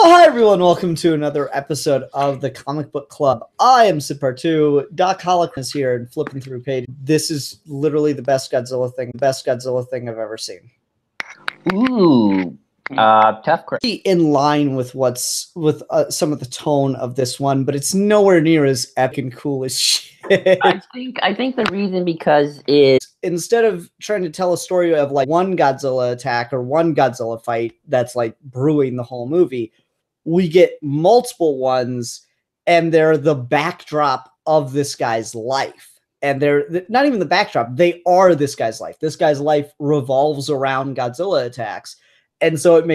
Hi everyone, welcome to another episode of the Comic Book Club. I am Sip2. Doc Hollick is here and flipping through pages. This is literally the best Godzilla thing I've ever seen. Ooh, tough question. In line with some of the tone of this one, but it's nowhere near as epic and cool as shit. I think the reason because instead of trying to tell a story of like one Godzilla attack or one Godzilla fight that's like brewing the whole movie, we get multiple ones, and they're the backdrop of this guy's life. And they're not even the backdrop. They are this guy's life. This guy's life revolves around Godzilla attacks. And so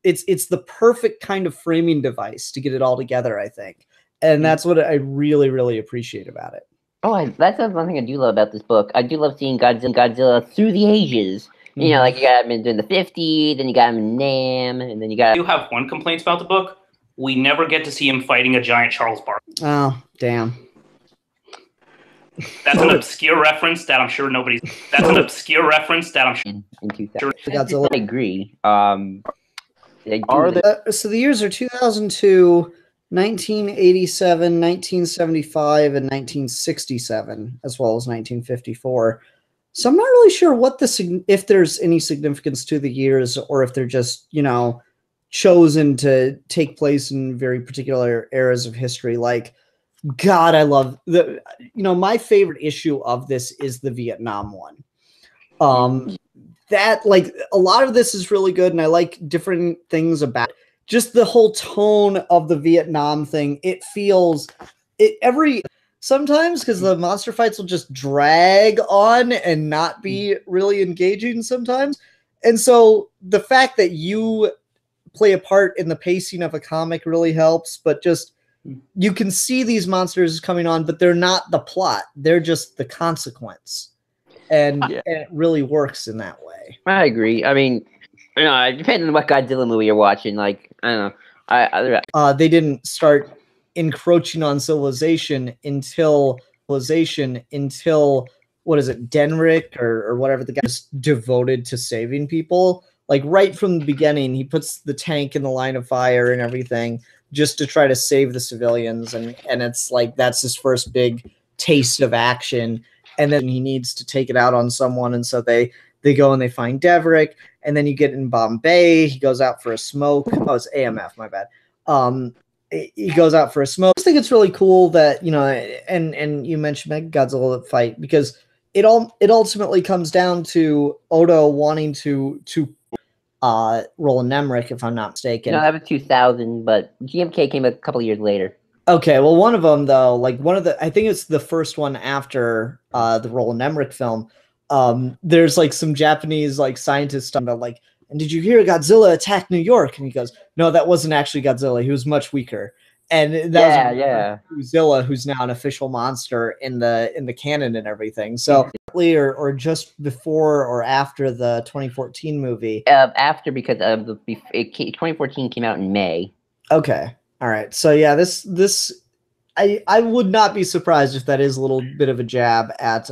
it's the perfect kind of framing device to get it all together, I think. And that's what I really, really appreciate about it. Oh, that's one thing I do love about this book. I do love seeing Godzilla through the ages. You know, like you got him in the 50s, then you got him in Nam, and then you got... I do have one complaint about the book. We never get to see him fighting a giant Charles Barkley. Oh, damn. That's an obscure reference that I'm sure nobody's... That's an obscure reference that I'm sure... In 2000. Godzilla. I agree. So the years are 2002, 1987, 1975, and 1967, as well as 1954. So I'm not really sure if there's any significance to the years, or if they're just, you know, chosen to take place in very particular eras of history. Like, God, I love my favorite issue of this is the Vietnam one. That, like, a lot of this is really good, and I like different things about it. Just the whole tone of the Vietnam thing. It feels sometimes, because the monster fights will just drag on and not be really engaging sometimes. And so the fact that you play a part in the pacing of a comic really helps, but just you can see these monsters coming on, but they're not the plot. They're just the consequence. And it really works in that way. I agree. I mean, you know, depending on what Godzilla movie you're watching, like, I don't know. They didn't start encroaching on civilization until what is it, Denrick or whatever, the guy's devoted to saving people. Like, right from the beginning, he puts the tank in the line of fire and everything just to try to save the civilians, and it's like that's his first big taste of action. And then he needs to take it out on someone, and so they go and they find Deverick, and then you get in Bombay. He goes out for a smoke. Oh, it's AMF, my bad. He goes out for a smoke. I think it's really cool that, you know, and you mentioned that Godzilla fight, because it ultimately comes down to Odo wanting to Roland Emmerich, if I'm not mistaken. No, that was 2000, but GMK came a couple years later. Okay, well, one of them, though, like I think it's the first one after the Roland Emmerich film. There's like some Japanese like scientists talking about like, and did you hear Godzilla attack New York? And he goes, no, that wasn't actually Godzilla. He was much weaker. And that was Godzilla, who's now an official monster in the canon and everything. So, or just before or after the 2014 movie? After, because 2014 came out in May. Okay. All right. So yeah, this I would not be surprised if that is a little bit of a jab at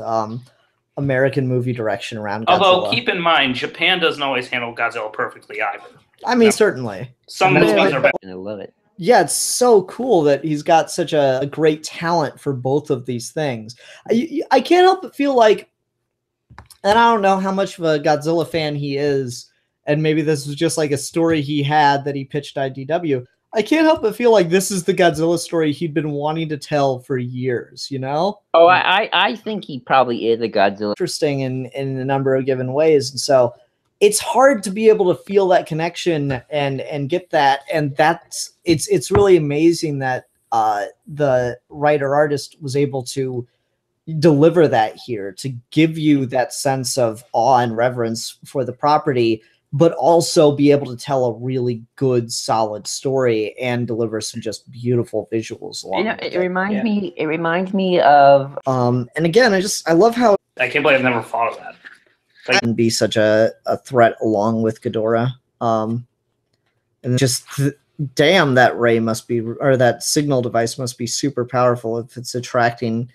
American movie direction around Godzilla. Although, keep in mind, Japan doesn't always handle Godzilla perfectly either. I mean, certainly. Some movies are better. I love it. Yeah, it's so cool that he's got such a great talent for both of these things. I can't help but feel like, and I don't know how much of a Godzilla fan he is, and maybe this was just like a story he had that he pitched IDW. I can't help but feel like this is the Godzilla story he'd been wanting to tell for years, you know? Oh, I think he probably is a Godzilla. Interesting in a number of given ways. And so it's hard to be able to feel that connection and get that. And it's really amazing that the writer-artist was able to deliver that here, to give you that sense of awe and reverence for the property, but also be able to tell a really good, solid story and deliver some just beautiful visuals along. It reminds me of. And again, I love how I can't believe I've never thought of that. Like, and be such a threat along with Ghidorah. And just damn, that ray must be, or that signal device must be super powerful if it's attracting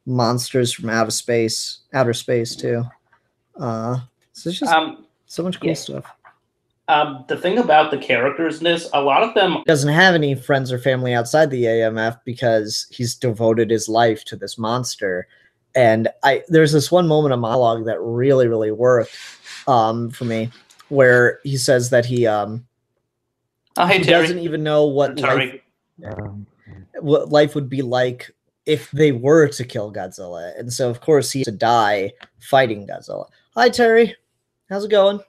monsters from outer space too. So it's just so much cool stuff. The thing about the characters in this, a lot of them doesn't have any friends or family outside the AMF because he's devoted his life to this monster. And there's this one moment of monologue that really, really worked for me, where he says that he doesn't even know what life would be like if they were to kill Godzilla. And so, of course, he has to die fighting Godzilla. Hi, Terry. How's it going?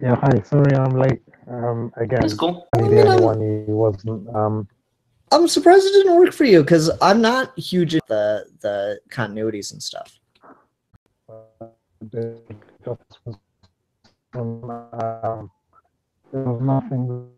Yeah, hi. Sorry I'm late. Again, That's cool. the only one who wasn't. I'm surprised it didn't work for you, because I'm not huge at the continuities and stuff. There was nothing.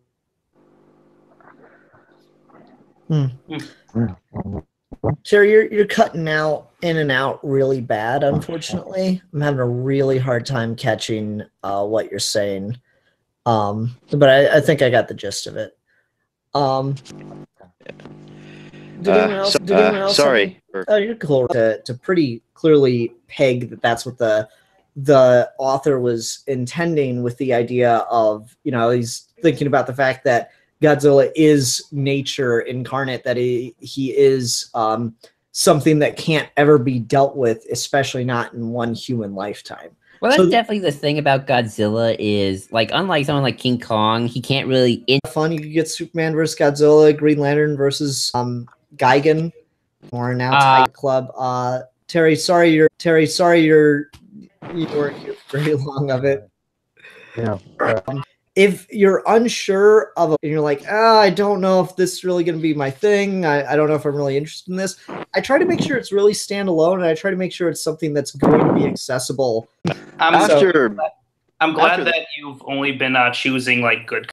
Terry, you're cutting out in and out really bad, unfortunately. I'm having a really hard time catching what you're saying. But I think I got the gist of it. Did anyone else sorry. Oh, you're cool. To pretty clearly peg that's what the author was intending with the idea of, he's thinking about the fact that Godzilla is nature incarnate, that he is something that can't ever be dealt with, especially not in one human lifetime. Well, that's definitely the thing about Godzilla is, like, unlike someone like King Kong, he can't really... Fun, you could get Superman versus Godzilla, Green Lantern versus Gigan, or now Tiger Club. Terry, sorry you weren't here very long of it. Yeah. If you're unsure of and you're like, I don't know if this is really going to be my thing. I don't know if I'm really interested in this. I try to make sure it's really standalone, and I try to make sure it's something that's going to be accessible. I'm glad that you've only been choosing like good